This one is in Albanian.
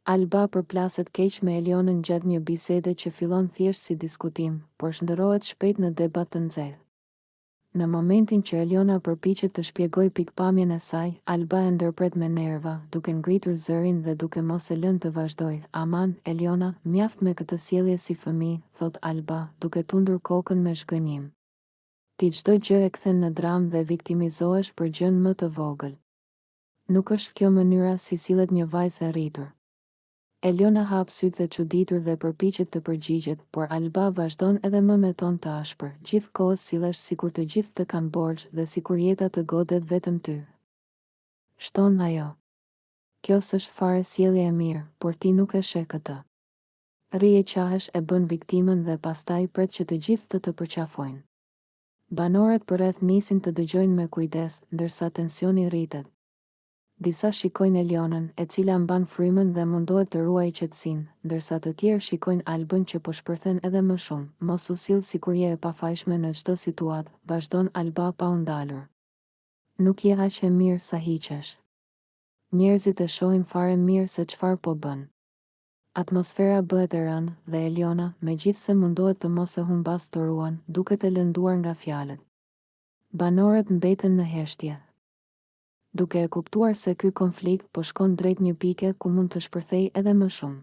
Alba përplaset keq me Elionën gjatë një bisede që fillon thjesht si diskutim, por shndërrohet shpejt në debat të nxehtë. Në momentin që Eliona përpiqet të shpjegojë pikpamjen e saj, Alba e ndërpret me nerva, duke ngritur zërin dhe duke mos e lënë të vazhdojë. Aman, Eliona, mjaft me këtë sjellje si fëmijë, thot Alba, duke tundur kokën me zhgënjim. Ti çdo gjë e kthen në dramë dhe viktimizohesh për gjën më të vogël. Nuk është kjo mënyra si sillet një vajzë e rritur. Eliona hap sytë dhe çuditur dhe përpiqet të përgjigjet, por Alba vazhdon edhe më me ton të ashpër. Gjithkohës sillesh sikur të gjithë të kanë borxh dhe sikur jeta të godet vetëm ty. Shton ajo. Kjo s'është fare sjellje e mirë, por ti nuk e sheh këtë. Rrije qahesh e bën viktimën dhe pastaj pret që të gjithë të përqafojnë. Banorët përreth nisin të dëgjojnë me kujdes, ndërsa tensioni rritet. Disa shikojnë Elionën, e cila mban frymën dhe mundohet të ruajë qetësinë, ndërsa të tjerë shikojnë Albën që po shpërthen edhe më shumë. Mos u sill sikur je e pafajshme në çdo situatë, vazhdon Alba pa u ndalur. Nuk je aq e mirë sa hiqesh. Njerëzit e shohin fare mirë se çfarë po bën. Atmosfera bëhet e rëndë dhe Eliona, megjithse mundohet të mos e humbas toruan, duket e lënduar nga fjalët. Banorët mbeten në heshtje, duke e kuptuar se ky konflikt po shkon drejt një pike ku mund të shpërthejë edhe më shumë.